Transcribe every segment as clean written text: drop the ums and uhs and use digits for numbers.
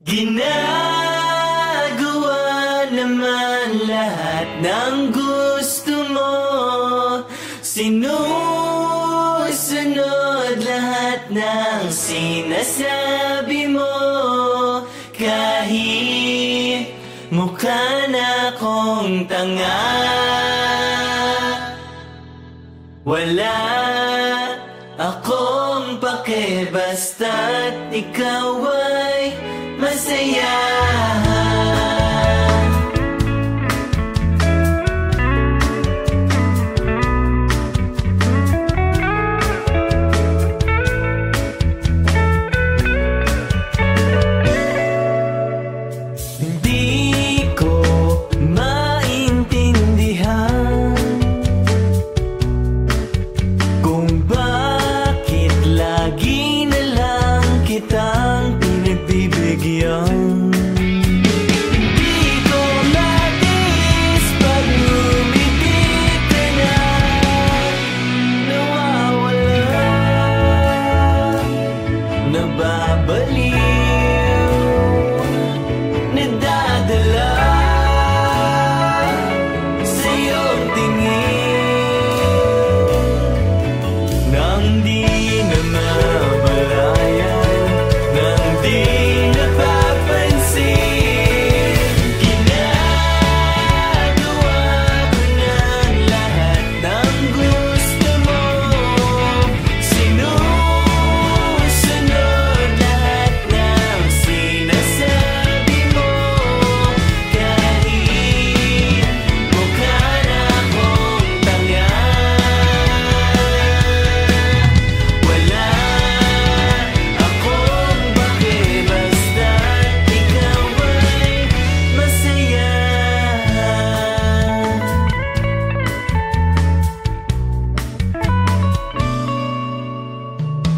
Ginagawa naman lahat ng gusto mo, sinusunod lahat ng sinasabi mo. Kahit mukha na akong tanga, wala akong pake basta't ikaw ay masaya. Hindi ko maintindihan kung bakit lagi na lang kitang pinagbibigyan.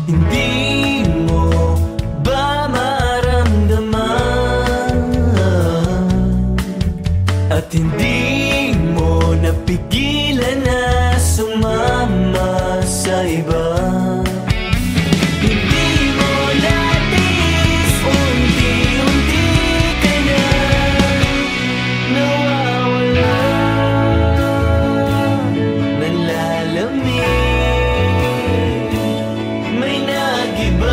Hindi mo ba maramdaman at hindi mo napigilan na sumama sa iba? Hindi mo natiis, unti-unti ka na nawawala, nalalamig. May nag-iba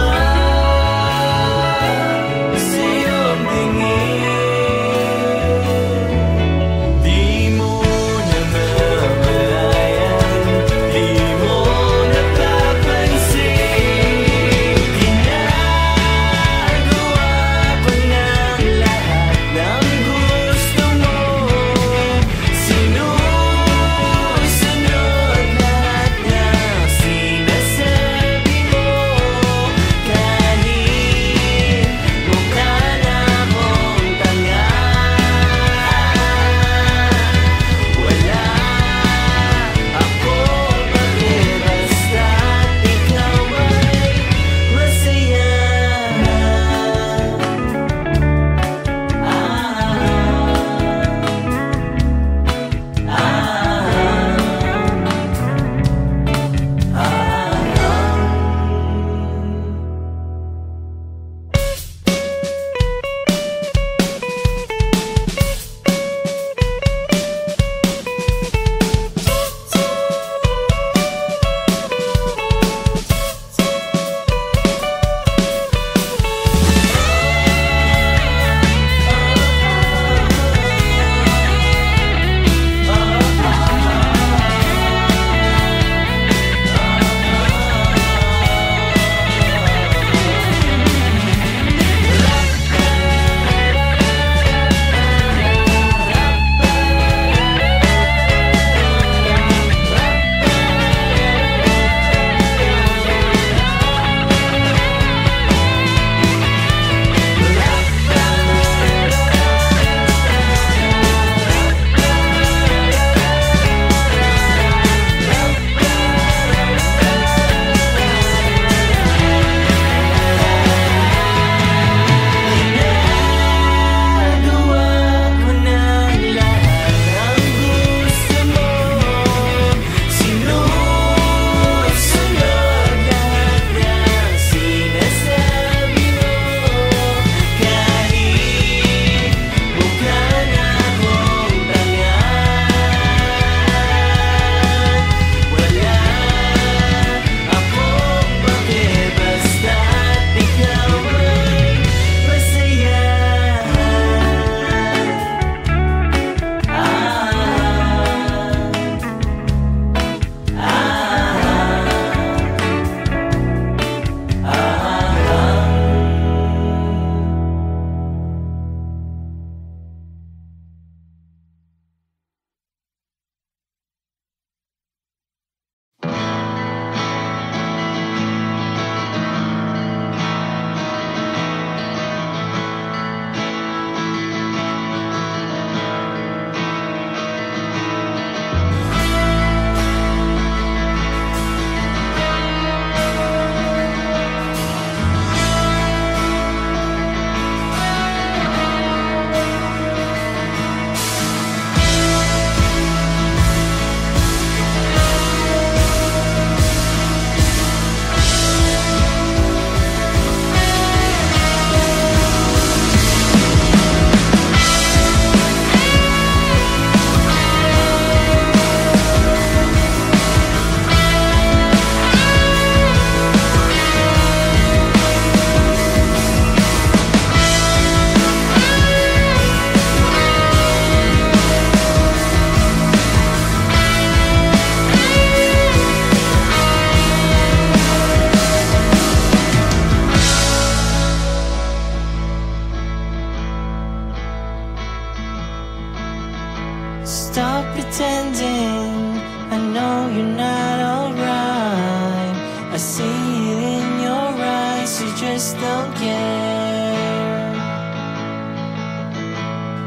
just don't care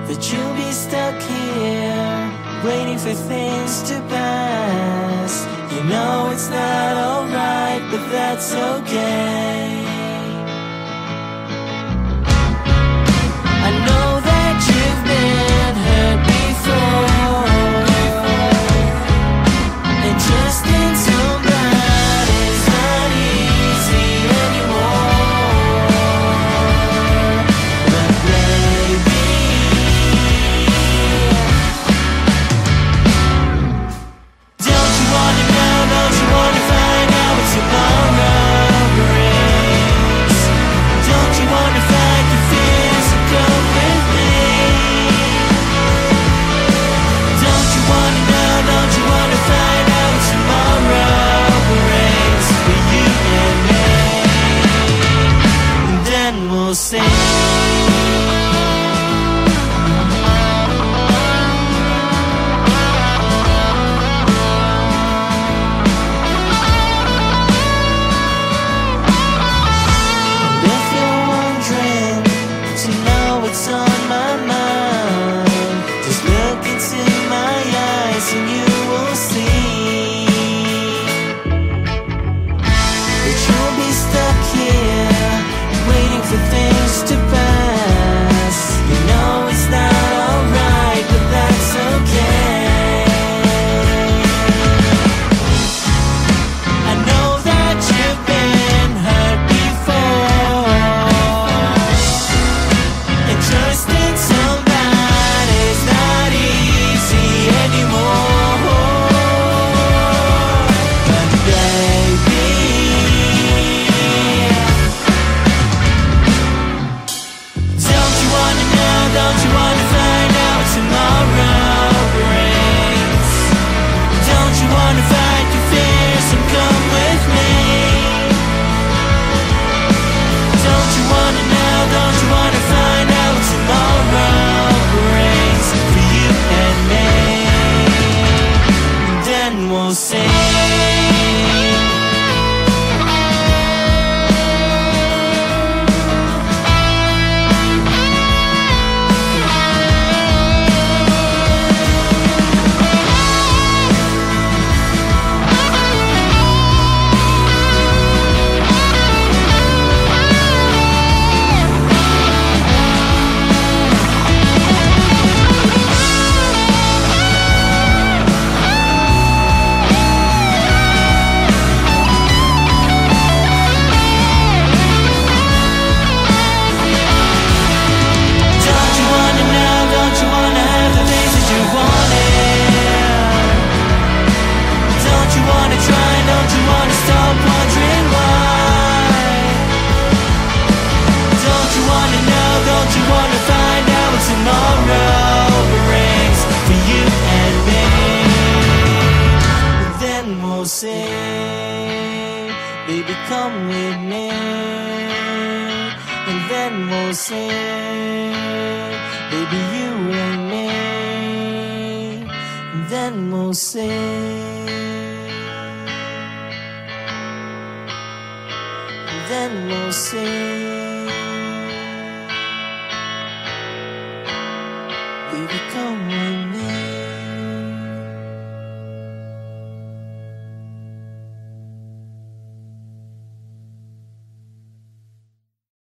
that you'll be stuck here waiting for things to pass. You know it's not alright, but that's okay. I know that you've been hurt before, and trusting somebody's not easy anymore. But baby, don't you wanna know, don't you wanna find out what tomorrow brings? Don't you wanna fight your fears and come with me? Don't you wanna know, don't you wanna find out what tomorrow brings for you and me? And then we'll sing. If you're wondering to know what's on my mind, just look into my eyes and you will see that you'll be stuck here waiting for things to pass. You know it's not alright, but that's okay. I know that you've been hurt before, and trusting somebody's not easy anymore. But baby, don't you wanna know, don't you wanna find out what tomorrow brings? Don't you wanna fight your fears and come with me? Don't you wanna know, don't you wanna find out what tomorrow brings for you and me? And then we'll sing. Don't you wanna know, don't you wanna have the things that you wanted? Don't you wanna try, don't you wanna stop wondering why? Don't you wanna know, don't you wanna find out what tomorrow brings for you and me? And then we'll sing, baby come with me. And then we'll sing, baby you and me. And then we'll sing. And then we'll sing, baby come with me.